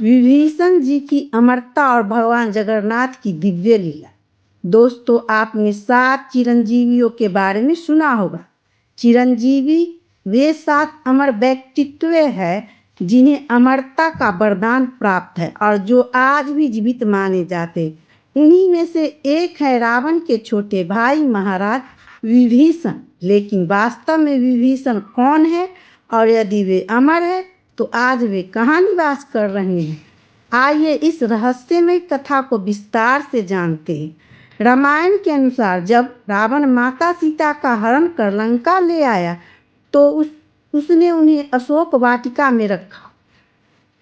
विभीषण जी की अमरता और भगवान जगन्नाथ की दिव्य लीला। दोस्तों, आपने 7 चिरंजीवियों के बारे में सुना होगा। चिरंजीवी वे 7 अमर व्यक्तित्व हैं जिन्हें अमरता का वरदान प्राप्त है और जो आज भी जीवित माने जाते हैं। उन्हीं में से एक है रावण के छोटे भाई महाराज विभीषण। लेकिन वास्तव में विभीषण कौन है और यदि वे अमर है तो आज वे कहाँ निवास कर रहे हैं? आइए इस रहस्यमय कथा को विस्तार से जानते हैं। रामायण के अनुसार जब रावण माता सीता का हरण कर लंका ले आया तो उसने उन्हें अशोक वाटिका में रखा।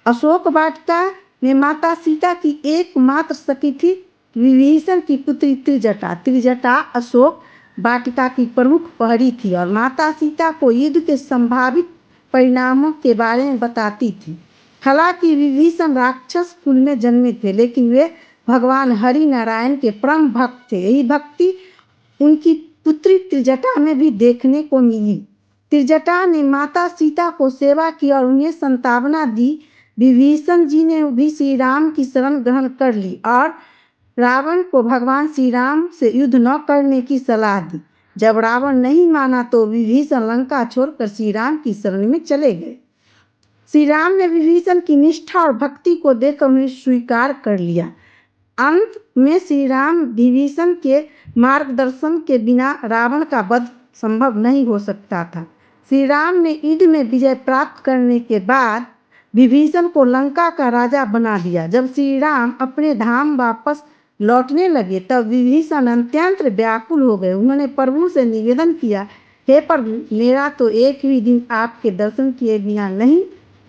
अशोक वाटिका में माता सीता की एकमात्र सखी थी विभीषण की पुत्री त्रिजटा। त्रिजटा अशोक वाटिका की प्रमुख प्रहरी थी और माता सीता को युद्ध के संभावित परिणामों के बारे में बताती थी। हालांकि विभीषण राक्षस कुल में जन्मे थे, लेकिन वे भगवान हरि नारायण के परम भक्त थे। यही भक्ति उनकी पुत्री त्रिजटा में भी देखने को मिली। त्रिजटा ने माता सीता को सेवा की और उन्हें संतावना दी। विभीषण जी ने भी श्री राम की शरण ग्रहण कर ली और रावण को भगवान श्री राम से युद्ध न करने की सलाह दी। जब रावण नहीं माना तो विभीषण लंका छोड़कर श्री राम की शरण में चले गए। श्री राम ने विभीषण की निष्ठा और भक्ति को देखकर उन्हें स्वीकार कर लिया। अंत में श्री राम विभीषण के मार्गदर्शन के बिना रावण का वध संभव नहीं हो सकता था। श्री राम ने युद्ध में विजय प्राप्त करने के बाद विभीषण को लंका का राजा बना दिया। जब श्री राम अपने धाम वापस लौटने लगे तब विभीषण अत्यंत व्याकुल हो गए। उन्होंने प्रभु से निवेदन किया, हे प्रभु, मेरा तो एक भी दिन आपके दर्शन किए बिना नहीं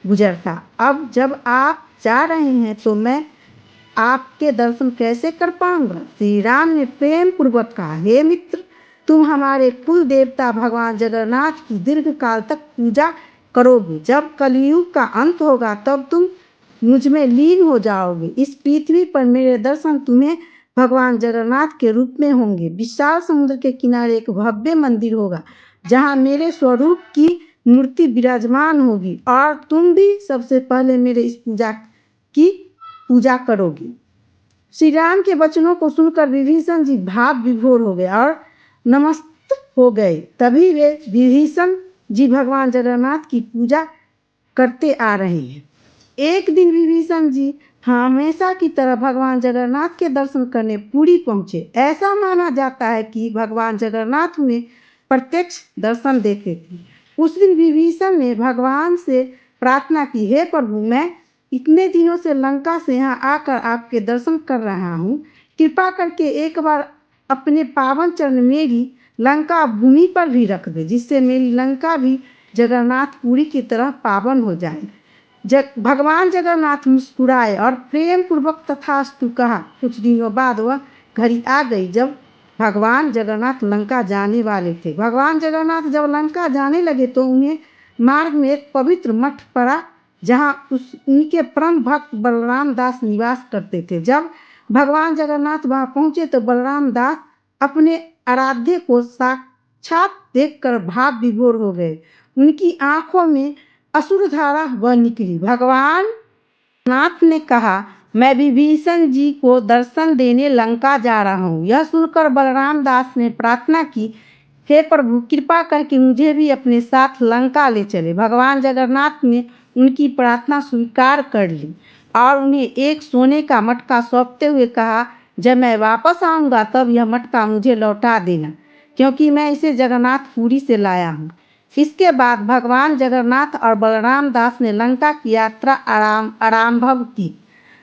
गुजरता। अब जब आप जा रहे हैं तो मैं आपके दर्शन कैसे कर पाऊंगा? श्री राम ने प्रेम पूर्वक कहा, हे मित्र, तुम हमारे कुल देवता भगवान जगन्नाथ की दीर्घ काल तक पूजा करोगे। जब कलयुग का अंत होगा तब तुम मुझ में लीन हो जाओगे। इस पृथ्वी पर मेरे दर्शन तुम्हें भगवान जगन्नाथ के रूप में होंगे। विशाल समुद्र के किनारे एक भव्य मंदिर होगा जहाँ मेरे स्वरूप की मूर्ति विराजमान होगी और तुम भी सबसे पहले मेरे इस पूजा करोगी। श्री राम के वचनों को सुनकर विभीषण जी भाव विभोर हो गए और नमस्त हो गए। तभी वे विभीषण जी भगवान जगन्नाथ की पूजा करते आ रहे हैं। एक दिन विभीषण जी हमेशा की तरह भगवान जगन्नाथ के दर्शन करने पुरी पहुंचे। ऐसा माना जाता है कि भगवान जगन्नाथ उन्हें प्रत्यक्ष दर्शन देते थे। उस दिन विभीषण ने भगवान से प्रार्थना की, हे प्रभु, मैं इतने दिनों से लंका से यहाँ आकर आपके दर्शन कर रहा हूँ। कृपा करके एक बार अपने पावन चरण मेरी लंका भूमि पर भी रख दे, जिससे मेरी लंका भी जगन्नाथपुरी की तरह पावन हो जाए। भगवान जगन्नाथ मुस्कुराए और प्रेम पूर्वक तथास्तु कहा। कुछ दिनों बाद वह घड़ी आ गई जब भगवान जगन्नाथ लंका जाने वाले थे। भगवान जगन्नाथ जब लंका जाने लगे तो उन्हें मार्ग में एक पवित्र मठ पड़ा जहाँ उनके परम भक्त बलराम दास निवास करते थे। जब भगवान जगन्नाथ वहां पहुंचे तो बलराम दास अपने आराध्य को साक्षात देखकर भाव विभोर हो गए। उनकी आंखों में असुर धारा बह निकली। भगवान नाथ ने कहा, मैं विभीषण जी को दर्शन देने लंका जा रहा हूँ। यह सुनकर बलराम दास ने प्रार्थना की, हे प्रभु, कृपा करके मुझे भी अपने साथ लंका ले चले। भगवान जगन्नाथ ने उनकी प्रार्थना स्वीकार कर ली और उन्हें एक सोने का मटका सौंपते हुए कहा, जब मैं वापस आऊँगा तब यह मटका मुझे लौटा देना, क्योंकि मैं इसे जगन्नाथपुरी से लाया हूँ। इसके बाद भगवान जगन्नाथ और बलराम दास ने लंका की यात्रा आरंभ की।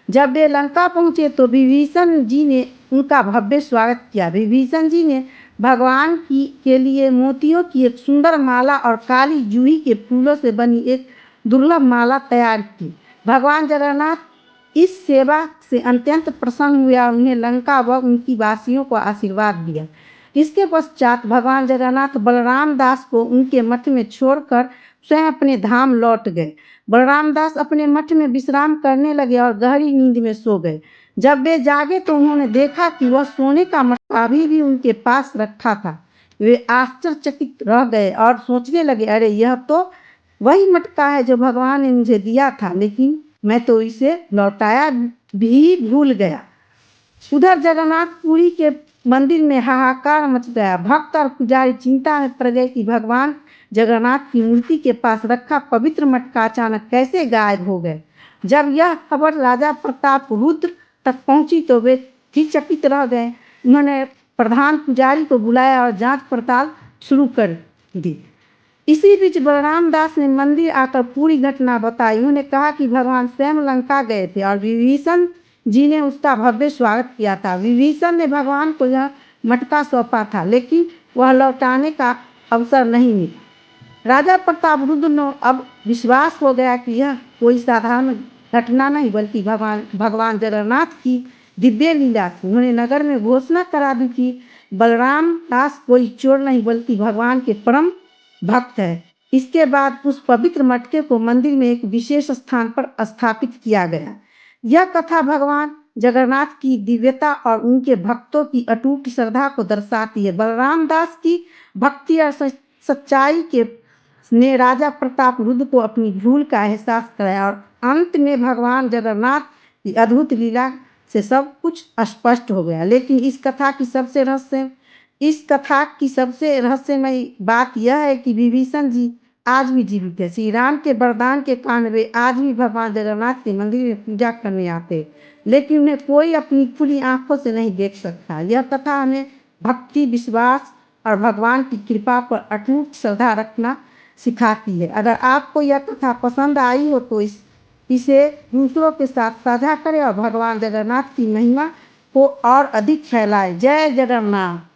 जब वे लंका पहुंचे तो विभीषण जी ने उनका भव्य स्वागत किया। विभीषण जी ने भगवान के लिए मोतियों की एक सुंदर माला और काली जूही के फूलों से बनी एक दुर्लभ माला तैयार की। भगवान जगन्नाथ इस सेवा से अत्यंत प्रसन्न हुए और उन्हें लंका व उनकी वासियों को आशीर्वाद दिया। इसके पश्चात भगवान जगन्नाथ बलराम दास को उनके मठ में छोड़कर स्वयं अपने धाम लौट गए। बलराम दास अपने मठ में विश्राम करने लगे और गहरी नींद में सो गए। जब वे जागे तो उन्होंने देखा कि वह सोने का मटका अभी भी उनके पास रखा था। वे आश्चर्यचकित रह गए और सोचने लगे, अरे, यह तो वही मटका है जो भगवान ने मुझे दिया था, लेकिन मैं तो इसे लौटाया भी भूल गया। उधर जगन्नाथपुरी के मंदिर में हाहाकार मच गया। भक्त और पुजारी चिंता में पड़ गए कि भगवान जगन्नाथ की मूर्ति के पास रखा पवित्र मटका अचानक कैसे गायब हो गए। जब यह खबर राजा प्रताप रुद्र तक पहुंची तो वे भी चकित रह गए। उन्होंने प्रधान पुजारी को बुलाया और जांच पड़ताल शुरू कर दी। इसी बीच बलराम दास ने मंदिर आकर पूरी घटना बताई। उन्होंने कहा कि भगवान स्वयं लंका गए थे और विभीषण जी ने उसका भव्य स्वागत किया था। विभीषण ने भगवान को यह मटका सौंपा था, लेकिन वह लौटाने का अवसर नहीं मिला। राजा प्रताप रुद्र ने अब विश्वास हो गया कि यह कोई साधारण घटना नहीं बल्कि भगवान जगन्नाथ की दिव्य लीला थी। उन्होंने नगर में घोषणा करा दी कि बलराम दास कोई चोर नहीं बल्कि भगवान के परम भक्त है। इसके बाद उस पवित्र मटके को मंदिर में एक विशेष स्थान पर स्थापित किया गया। यह कथा भगवान जगन्नाथ की दिव्यता और उनके भक्तों की अटूट श्रद्धा को दर्शाती है। बलराम दास की भक्ति और सच्चाई के ने राजा प्रताप रुद्र को अपनी भूल का एहसास कराया और अंत में भगवान जगन्नाथ की अद्भुत लीला से सब कुछ स्पष्ट हो गया। लेकिन इस कथा की सबसे रहस्यमयी बात यह है कि विभीषण जी आज भी जीवित है। श्री राम के वरदान के कारण वे आज भी भगवान जगन्नाथ के मंदिर में पूजा करने आते, लेकिन उन्हें कोई अपनी खुली आंखों से नहीं देख सकता। यह कथा हमें भक्ति, विश्वास और भगवान की कृपा पर अटूट श्रद्धा रखना सिखाती है। अगर आपको यह कथा पसंद आई हो तो इसे दूसरों के साथ साझा करें और भगवान जगन्नाथ की महिमा को और अधिक फैलाएं। जय जगन्नाथ।